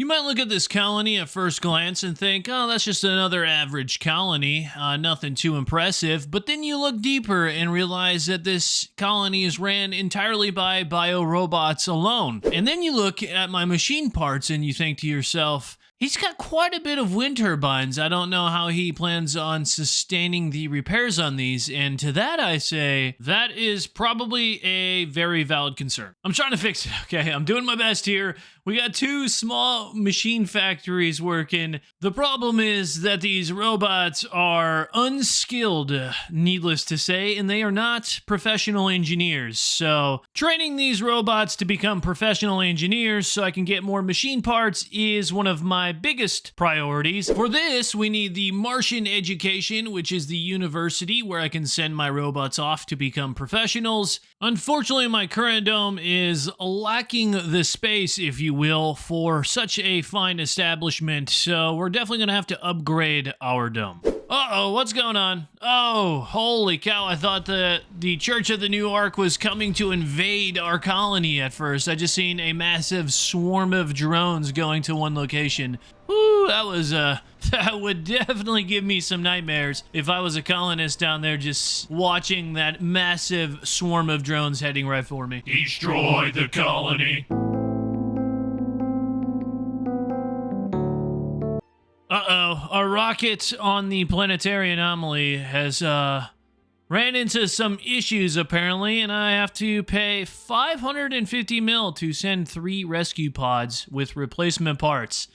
might look at this colony at first glance and think, oh, that's just another average colony, nothing too impressive. But then you look deeper and realize that this colony is ran entirely by biorobots alone. And then you look at my machine parts and you think to yourself, he's got quite a bit of wind turbines. I don't know how he plans on sustaining the repairs on these. And to that I say, that is probably a very valid concern. I'm trying to fix it, okay? I'm doing my best here. We got two small machine factories working. The problem is that these robots are unskilled, needless to say, and they are not professional engineers. So training these robots to become professional engineers so I can get more machine parts is one of my biggest priorities. For this, we need the Martian education, which is the university where I can send my robots off to become professionals. Unfortunately, my current dome is lacking the space, if you will, for such a fine establishment, so we're definitely gonna have to upgrade our dome. Uh-oh, what's going on? Oh, holy cow, I thought the Church of the New Ark was coming to invade our colony at first. I just seen a massive swarm of drones going to one location. Woo, that was, that would definitely give me some nightmares if I was a colonist down there just watching that massive swarm of drones heading right for me. Destroy the colony. Uh-oh, our rocket on the planetary anomaly has, ran into some issues apparently, and I have to pay 550 mil to send 3 rescue pods with replacement parts.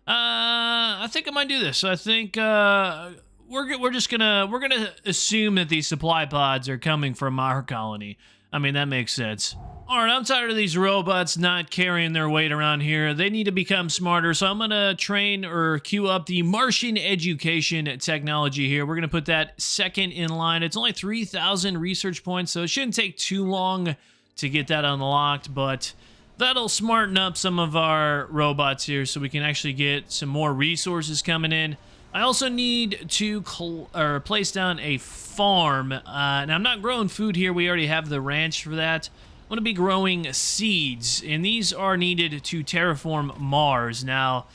I think I might do this. I think, we're gonna assume that these supply pods are coming from our colony. I mean, that makes sense. Alright, I'm tired of these robots not carrying their weight around here. They need to become smarter, so I'm gonna train or queue up the Martian education technology here. We're gonna put that second in line. It's only 3,000 research points, so it shouldn't take too long to get that unlocked, but that'll smarten up some of our robots here so we can actually get some more resources coming in. I also need to place down a farm. Now, I'm not growing food here. We already have the ranch for that. I'm going to be growing seeds, and these are needed to terraform Mars. Now,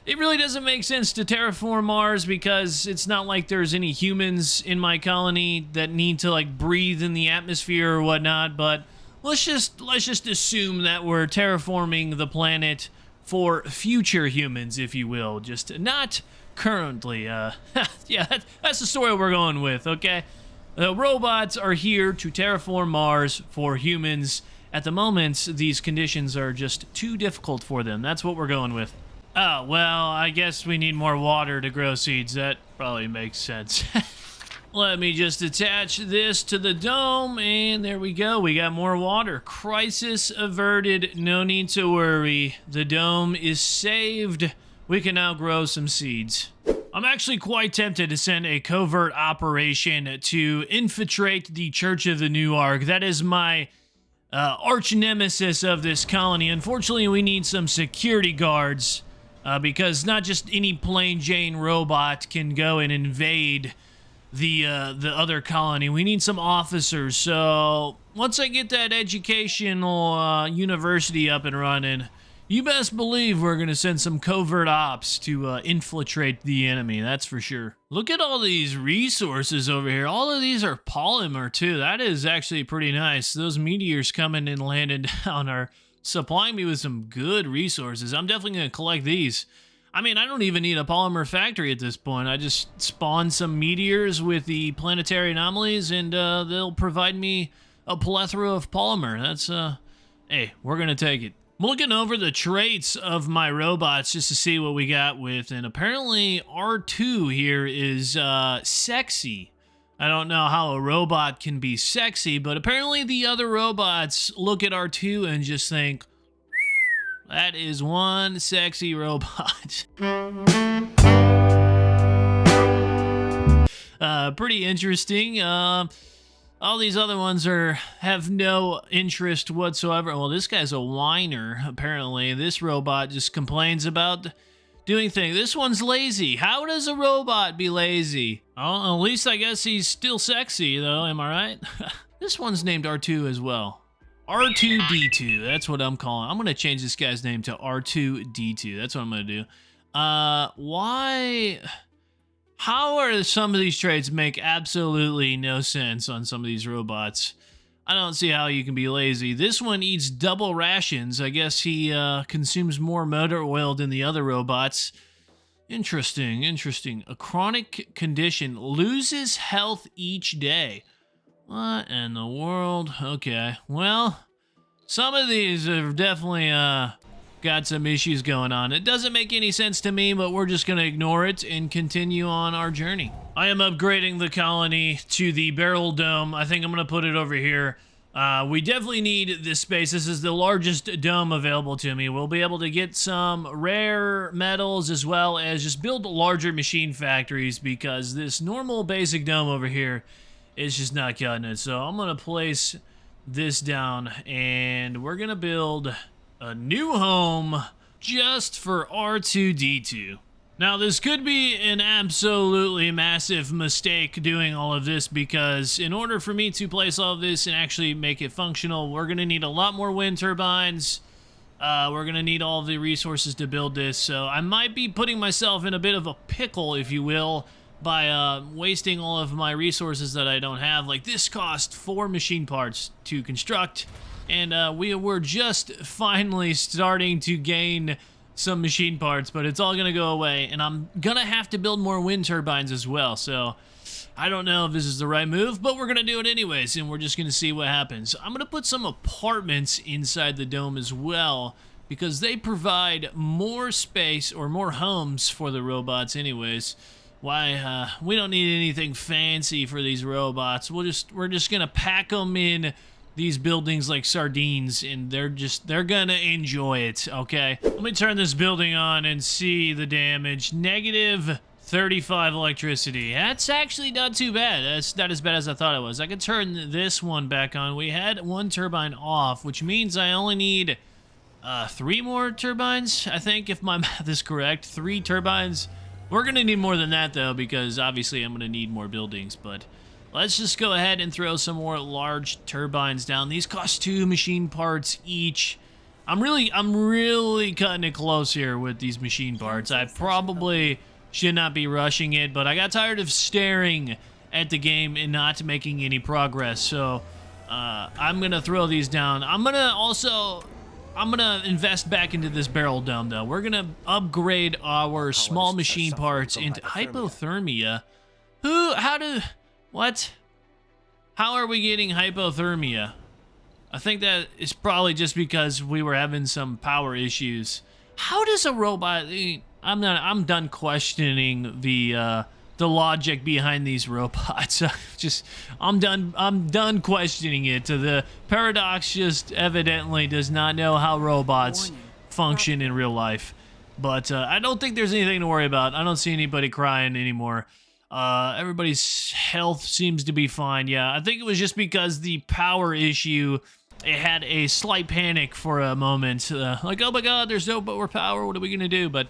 it really doesn't make sense to terraform Mars because it's not like there's any humans in my colony that need to, like, breathe in the atmosphere or whatnot, but let's just assume that we're terraforming the planet for future humans, if you will. Just not currently. Yeah, that's the story we're going with, okay? The robots are here to terraform Mars for humans. At the moment, these conditions are just too difficult for them. That's what we're going with. Oh, well, I guess we need more water to grow seeds. That probably makes sense. Let me just attach this to the dome, and there we go. We got more water. Crisis averted. No need to worry. The dome is saved. We can now grow some seeds. I'm actually quite tempted to send a covert operation to infiltrate the Church of the New Ark. That is my arch nemesis of this colony. Unfortunately, we need some security guards because not just any plain Jane robot can go and invade the other colony. We need some officers. So once I get that educational university up and running, you best believe we're going to send some covert ops to infiltrate the enemy, that's for sure. Look at all these resources over here. All of these are polymer, too. That is actually pretty nice. Those meteors coming and landing down are supplying me with some good resources. I'm definitely going to collect these. I mean, I don't even need a polymer factory at this point. I just spawn some meteors with the planetary anomalies, and they'll provide me a plethora of polymer. That's, hey, we're going to take it. I'm looking over the traits of my robots just to see what we got with, and apparently R2 here is sexy. I don't know how a robot can be sexy, but apparently the other robots look at R2 and just think, that is one sexy robot. Pretty interesting. All these other ones have no interest whatsoever. Well, this guy's a whiner, apparently. This robot just complains about doing things. This one's lazy. How does a robot be lazy? Oh, at least I guess he's still sexy, though. Am I right? This one's named R2 as well. R2D2. That's what I'm calling. I'm gonna change this guy's name to R2D2. That's what I'm gonna do. Why? How are some of these traits make absolutely no sense on some of these robots? I don't see how you can be lazy. This one eats double rations. I guess he consumes more motor oil than the other robots. Interesting, interesting. A chronic condition, loses health each day. What in the world? Okay, well, some of these have definitely got some issues going on. It doesn't make any sense to me, but we're just going to ignore it and continue on our journey. I am upgrading the colony to the barrel dome. I think I'm going to put it over here. We definitely need this space. This is the largest dome available to me. We'll be able to get some rare metals as well as just build larger machine factories because this normal basic dome over here is just not cutting it. So I'm going to place this down and we're going to build a new home just for R2D2. Now, this could be an absolutely massive mistake doing all of this because in order for me to place all of this and actually make it functional, we're going to need a lot more wind turbines. We're going to need all the resources to build this, so I might be putting myself in a bit of a pickle, if you will, by wasting all of my resources that I don't have. Like, this cost 4 machine parts to construct, and we were just finally starting to gain some machine parts, but it's all gonna go away, and I'm gonna have to build more wind turbines as well, so I don't know if this is the right move, but we're gonna do it anyways, and we're just gonna see what happens. I'm gonna put some apartments inside the dome as well, because they provide more space or more homes for the robots anyways. Why, we don't need anything fancy for these robots. We're just gonna pack them in these buildings like sardines, and they're gonna enjoy it, okay? Let me turn this building on and see the damage. Negative 35 electricity. That's actually not too bad. That's not as bad as I thought it was. I could turn this one back on. We had one turbine off, which means I only need 3 more turbines, I think, if my math is correct. 3 turbines. We're gonna need more than that, though, because obviously I'm gonna need more buildings, but let's just go ahead and throw some more large turbines down. These cost 2 machine parts each. I'm really cutting it close here with these machine parts. I probably should not be rushing it, but I got tired of staring at the game and not making any progress. So I'm gonna throw these down. I'm gonna invest back into this barrel dome, though. We're gonna upgrade our small machine parts into hypothermia. What? How are we getting hypothermia? I think that is probably just because we were having some power issues. How does a robot... I'm done questioning the logic behind these robots. I'm done questioning it. The paradox just evidently does not know how robots function in real life. But I don't think there's anything to worry about. I don't see anybody crying anymore. Everybody's health seems to be fine. Yeah, I think it was just because the power issue, it had a slight panic for a moment. Like, oh my god, there's no more power, what are we gonna do? But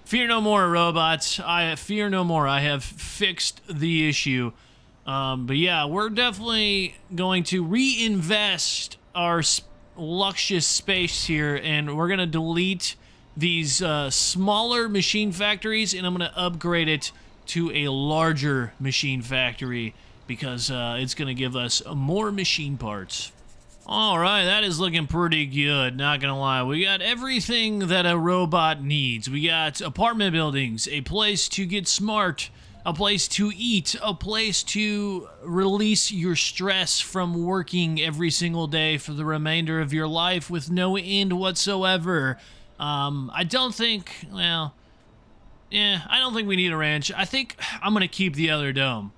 fear no more, robots. I fear no more. I have fixed the issue. But yeah, we're definitely going to reinvest our luscious space here, and we're gonna delete these smaller machine factories, and I'm gonna upgrade it to a larger machine factory because it's going to give us more machine parts. All right, that is looking pretty good, not going to lie. We got everything that a robot needs. We got apartment buildings, a place to get smart, a place to eat, a place to release your stress from working every single day for the remainder of your life with no end whatsoever. I don't think, well... yeah, I don't think we need a ranch. I think I'm going to keep the other dome.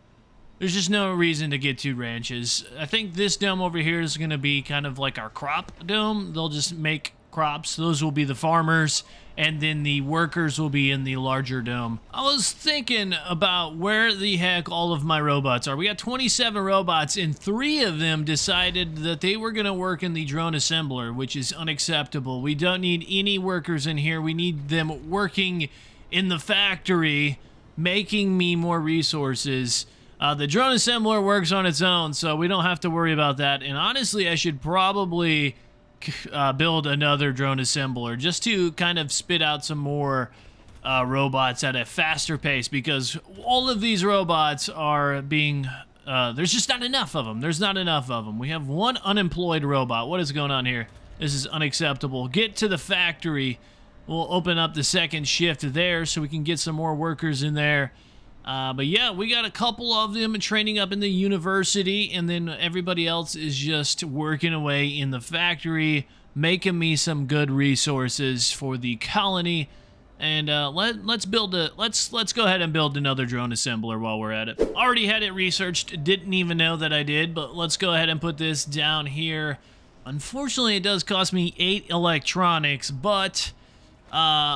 There's just no reason to get 2 ranches. I think this dome over here is going to be kind of like our crop dome. They'll just make crops. Those will be the farmers, and then the workers will be in the larger dome. I was thinking about where the heck all of my robots are. We got 27 robots, and 3 of them decided that they were going to work in the drone assembler, which is unacceptable. We don't need any workers in here. We need them working in the factory, making me more resources. The drone assembler works on its own, so we don't have to worry about that. And honestly, I should probably build another drone assembler just to kind of spit out some more robots at a faster pace, because all of these robots are being there's just not enough of them. There's not enough of them. We have one unemployed robot. What is going on here? This is unacceptable. Get to the factory. We'll open up the second shift there so we can get some more workers in there. But yeah, we got a couple of them training up in the university, and then everybody else is just working away in the factory, making me some good resources for the colony. And let's go ahead and build another drone assembler while we're at it. Already had it researched, didn't even know that I did, but let's go ahead and put this down here. Unfortunately, it does cost me 8 electronics, but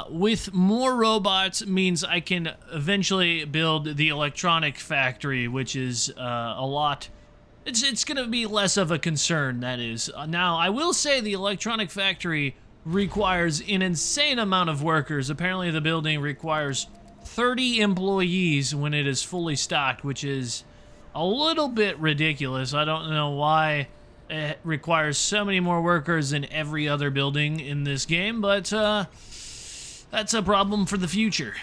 with more robots means I can eventually build the electronic factory, which is a lot. It's going to be less of a concern, that is. Now, I will say the electronic factory requires an insane amount of workers. Apparently the building requires 30 employees when it is fully stocked, which is a little bit ridiculous. I don't know why it requires so many more workers than every other building in this game, but that's a problem for the future.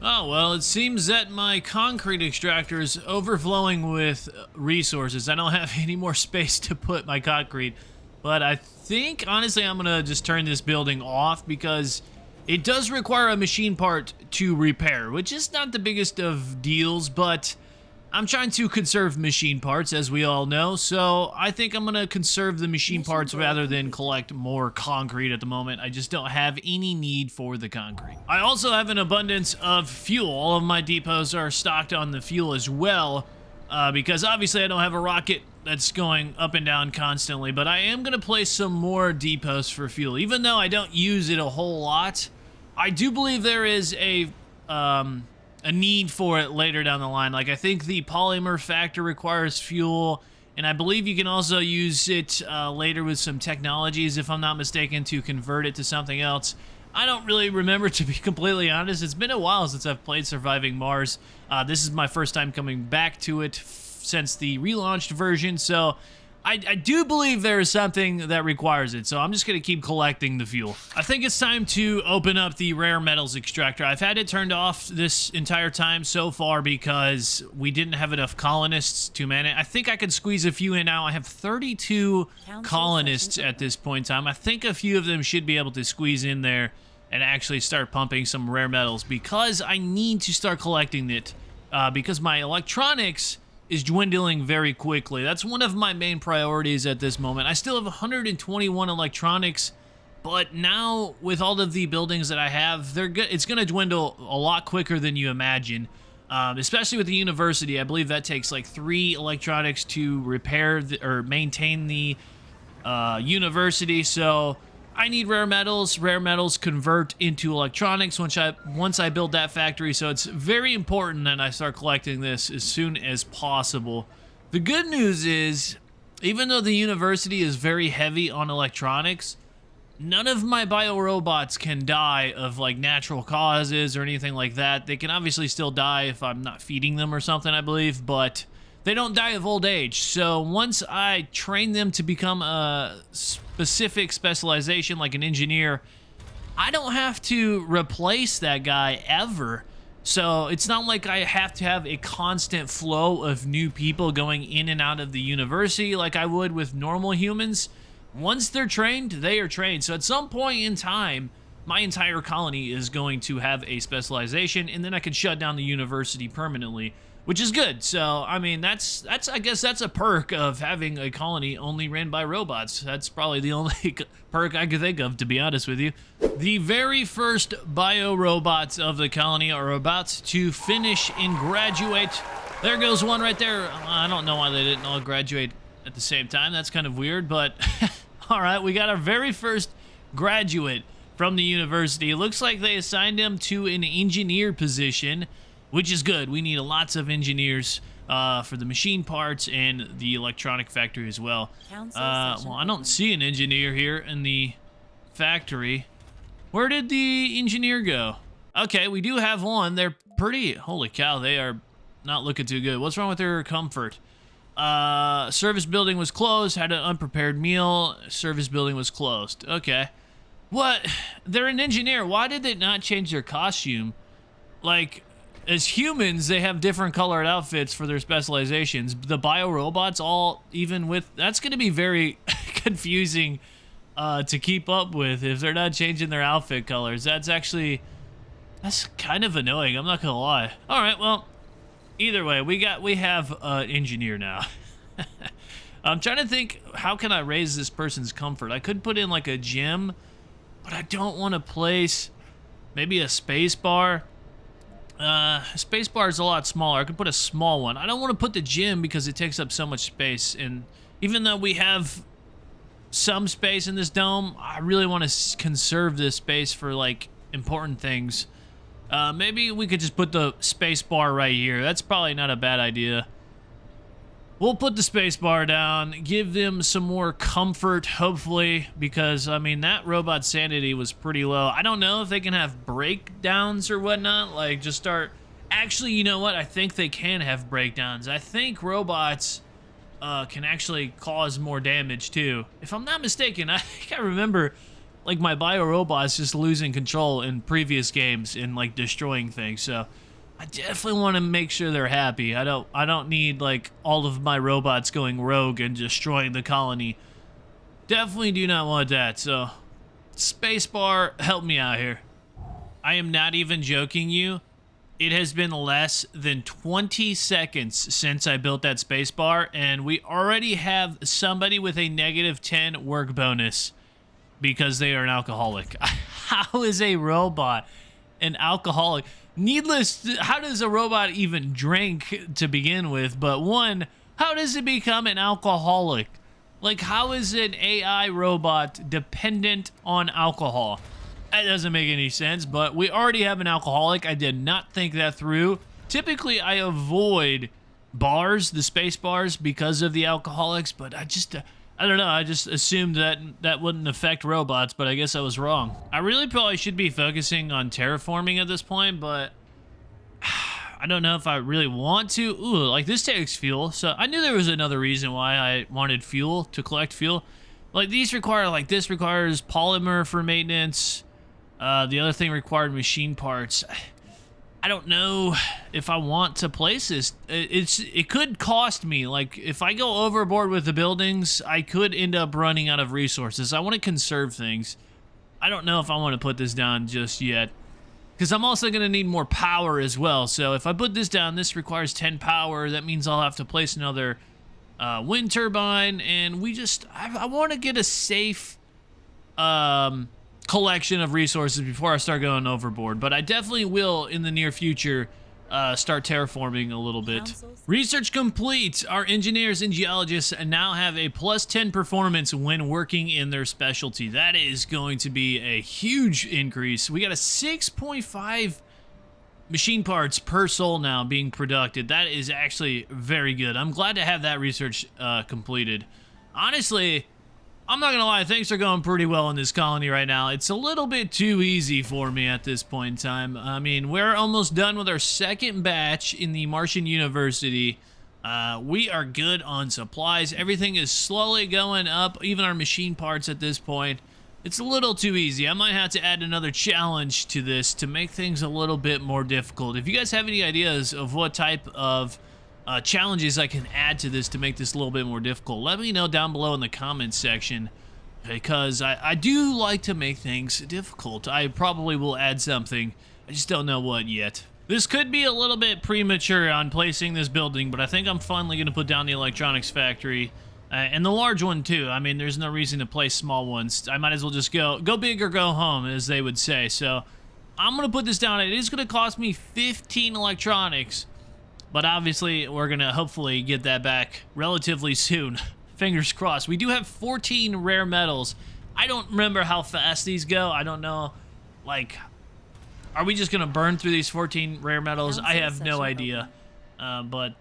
Oh, well, it seems that my concrete extractor is overflowing with resources. I don't have any more space to put my concrete. But I think, honestly, I'm going to just turn this building off because it does require a machine part to repair, which is not the biggest of deals, but I'm trying to conserve machine parts, as we all know, so I think I'm going to conserve the machine parts rather than collect more concrete at the moment. I just don't have any need for the concrete. I also have an abundance of fuel. All of my depots are stocked on the fuel as well, because obviously I don't have a rocket that's going up and down constantly, but I am going to place some more depots for fuel. Even though I don't use it a whole lot, I do believe there is a need for it later down the line. Like, I think the polymer factor requires fuel, and I believe you can also use it later with some technologies, if I'm not mistaken, to convert it to something else. I don't really remember, to be completely honest. It's been a while since I've played Surviving Mars. This is my first time coming back to it since the relaunched version, so I do believe there is something that requires it, so I'm just going to keep collecting the fuel. I think it's time to open up the rare metals extractor. I've had it turned off this entire time so far because we didn't have enough colonists to man it. I think I could squeeze a few in now. I have 32 colonists at this point in time. I think a few of them should be able to squeeze in there and actually start pumping some rare metals, because I need to start collecting it, because my electronics is dwindling very quickly. That's one of my main priorities at this moment. I still have 121 electronics, but now with all of the buildings that I have, it's going to dwindle a lot quicker than you imagine, especially with the university. I believe that takes like 3 electronics to repair or maintain the university, so I need rare metals. Rare metals convert into electronics once I build that factory, so it's very important that I start collecting this as soon as possible. The good news is, even though the university is very heavy on electronics, none of my biorobots can die of like natural causes or anything like that. They can obviously still die if I'm not feeding them or something, I believe, but they don't die of old age. So once I train them to become a specific specialization, like an engineer, I don't have to replace that guy ever. So it's not like I have to have a constant flow of new people going in and out of the university like I would with normal humans. Once they're trained, they are trained. So at some point in time, my entire colony is going to have a specialization, and then I can shut down the university permanently, which is good. So, I mean, I guess that's a perk of having a colony only ran by robots. That's probably the only perk I could think of, to be honest with you. The very first bio-robots of the colony are about to finish and graduate. There goes one right there. I don't know why they didn't all graduate at the same time. That's kind of weird, but all right, we got our very first graduate from the university. It looks like they assigned him to an engineer position, which is good. We need lots of engineers for the machine parts and the electronic factory as well. Well, I don't see an engineer here in the factory. Where did the engineer go? Okay, we do have one. They're pretty, holy cow, they are not looking too good. What's wrong with her comfort? Service building was closed. Had an unprepared meal. Service building was closed. Okay. What? They're an engineer. Why did they not change their costume? Like, as humans, they have different colored outfits for their specializations. The biorobots all, even with... That's going to be very confusing to keep up with if they're not changing their outfit colors. That's kind of annoying. I'm not going to lie. All right, well, either way, we have an engineer now. I'm trying to think, how can I raise this person's comfort? I could put in like a gym, but I don't want to place maybe a space bar. Space bar is a lot smaller. I could put a small one. I don't want to put the gym because it takes up so much space. And even though we have some space in this dome, I really want to conserve this space for like important things. Maybe we could just put the space bar right here. That's probably not a bad idea. We'll put the space bar down, give them some more comfort, hopefully, because, I mean, that robot sanity was pretty low. I don't know if they can have breakdowns or whatnot, like, just start... Actually, you know what? I think they can have breakdowns. I think robots can actually cause more damage, too. If I'm not mistaken, I think I remember, like, my biorobots just losing control in previous games and, like, destroying things, so... I definitely want to make sure they're happy. I don't need like all of my robots going rogue and destroying the colony. Definitely do not want that. So, spacebar, help me out here. I am not even joking you. It has been less than 20 seconds since I built that spacebar, and we already have somebody with a -10 work bonus because they are an alcoholic. How is a robot an alcoholic? How does a robot even drink to begin with? But one, how does it become an alcoholic? Like, how is an AI robot dependent on alcohol? That doesn't make any sense, but we already have an alcoholic. I did not think that through. Typically, I avoid bars, the space bars, because of the alcoholics, but I don't know, I just assumed that wouldn't affect robots, but I guess I was wrong. I really probably should be focusing on terraforming at this point, but I don't know if I really want to. Ooh, like this takes fuel, so I knew there was another reason why I wanted fuel, to collect fuel. Like these require, like this requires polymer for maintenance. The other thing required machine parts. I don't know if I want to place this. It could cost me. Like, if I go overboard with the buildings, I could end up running out of resources. I want to conserve things. I don't know if I want to put this down just yet, because I'm also going to need more power as well. So if I put this down, this requires 10 power. That means I'll have to place another wind turbine, and I want to get a safe collection of resources before I start going overboard, but I definitely will in the near future start terraforming a little bit. Research complete. Our engineers and geologists now have a +10 performance when working in their specialty. That is going to be a huge increase. We got a 6.5 machine parts per soul now being produced. That is actually very good. I'm glad to have that research completed. Honestly, I'm not gonna lie, things are going pretty well in this colony right now. It's a little bit too easy for me at this point in time. I mean, we're almost done with our second batch in the Martian University. We are good on supplies. Everything is slowly going up, even our machine parts at this point. It's a little too easy. I might have to add another challenge to this to make things a little bit more difficult. If you guys have any ideas of what type of challenges I can add to this to make this a little bit more difficult, let me know down below in the comments section, because I do like to make things difficult. I probably will add something. I just don't know what yet. This could be a little bit premature on placing this building, but I think I'm finally going to put down the electronics factory, and the large one too. I mean, there's no reason to place small ones. I might as well just go big or go home, as they would say. So I'm going to put this down. It is going to cost me 15 electronics, but obviously, we're going to hopefully get that back relatively soon. Fingers crossed. We do have 14 rare metals. I don't remember how fast these go. I don't know. Like, are we just going to burn through these 14 rare metals? I have no idea. But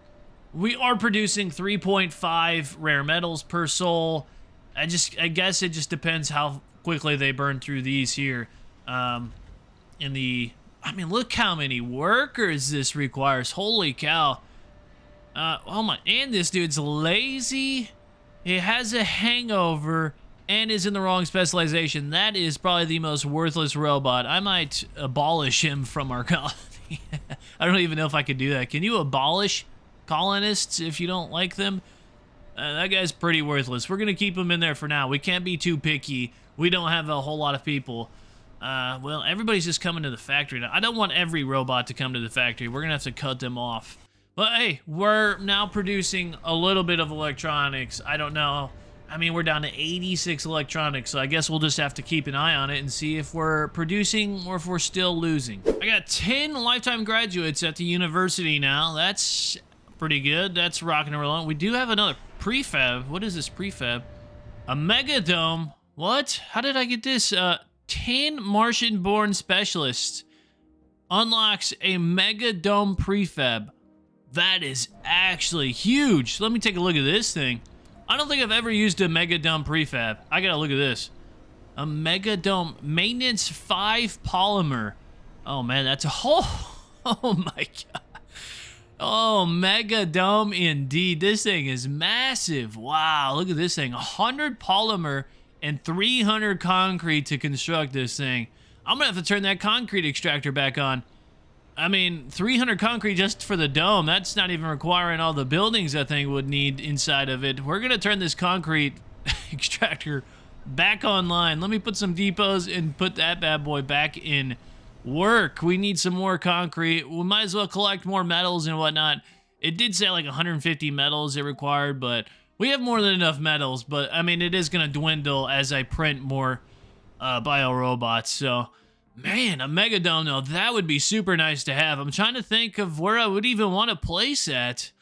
we are producing 3.5 rare metals per soul. I guess it just depends how quickly they burn through these here. I mean, look how many workers this requires. Holy cow. Oh my, and this dude's lazy. He has a hangover and is in the wrong specialization. That is probably the most worthless robot. I might abolish him from our colony. I don't even know if I could do that. Can you abolish colonists if you don't like them? That guy's pretty worthless. We're going to keep him in there for now. We can't be too picky. We don't have a whole lot of people. Well, everybody's just coming to the factory now. I don't want every robot to come to the factory. We're going to have to cut them off. But hey, we're now producing a little bit of electronics. I don't know. I mean, we're down to 86 electronics, so I guess we'll just have to keep an eye on it and see if we're producing or if we're still losing. I got 10 lifetime graduates at the university now. That's pretty good. That's rocking and rolling. We do have another prefab. What is this prefab? A megadome. What? How did I get this? 10 Martian-born specialists unlocks a megadome prefab. That is actually huge. Let me take a look at this thing. I don't think I've ever used a megadome prefab. I gotta look at this. A megadome maintenance 5 polymer. Oh man, that's a whole. Oh my god. Oh, megadome indeed. This thing is massive. Wow, look at this thing. 100 polymer and 300 concrete to construct this thing. I'm gonna have to turn that concrete extractor back on. I mean, 300 concrete just for the dome. That's not even requiring all the buildings that thing would need inside of it. We're going to turn this concrete extractor back online. Let me put some depots and put that bad boy back in work. We need some more concrete. We might as well collect more metals and whatnot. It did say like 150 metals it required, but we have more than enough metals. But, I mean, it is going to dwindle as I print more biorobots, so... Man, a megadome, though, that would be super nice to have. I'm trying to think of where I would even want to place at.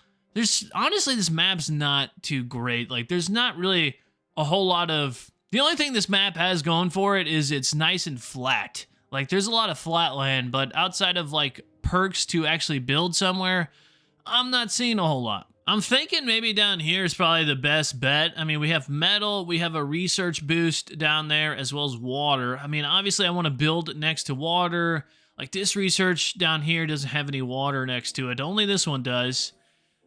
Honestly, this map's not too great. Like, there's not really a whole lot of... The only thing this map has going for it is it's nice and flat. Like, there's a lot of flat land, but outside of, like, perks to actually build somewhere, I'm not seeing a whole lot. I'm thinking maybe down here is probably the best bet. I mean, we have metal, we have a research boost down there, as well as water. I mean, obviously, I want to build next to water. Like, this research down here doesn't have any water next to it. Only this one does.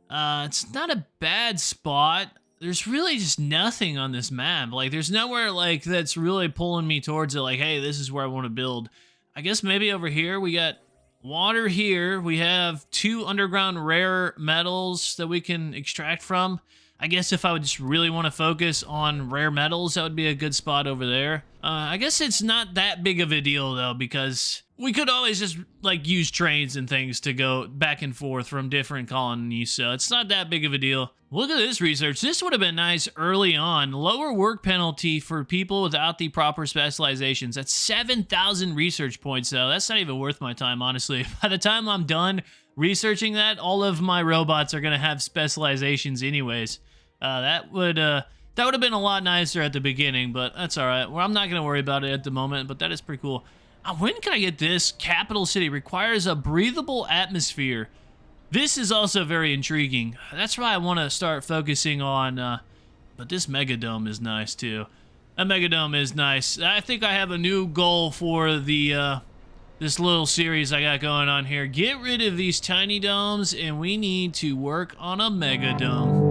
It's not a bad spot. There's really just nothing on this map. Like, there's nowhere, like, that's really pulling me towards it. Like, hey, this is where I want to build. I guess maybe over here we got... water here. We have 2 underground rare metals that we can extract from. I guess if I would just really want to focus on rare metals, that would be a good spot over there. I guess it's not that big of a deal, though, because we could always just, like, use trains and things to go back and forth from different colonies, so it's not that big of a deal. Look at this research. This would have been nice early on. Lower work penalty for people without the proper specializations. That's 7,000 research points, though. That's not even worth my time, honestly. By the time I'm done researching that, all of my robots are going to have specializations anyways. That would have been a lot nicer at the beginning, but that's all right. Well, I'm not going to worry about it at the moment, but that is pretty cool. When can I get this? Capital City requires a breathable atmosphere. This is also very intriguing. That's why I want to start focusing on, but this megadome is nice too. That megadome is nice. I think I have a new goal for the, this little series I got going on here. Get rid of these tiny domes, and we need to work on a megadome.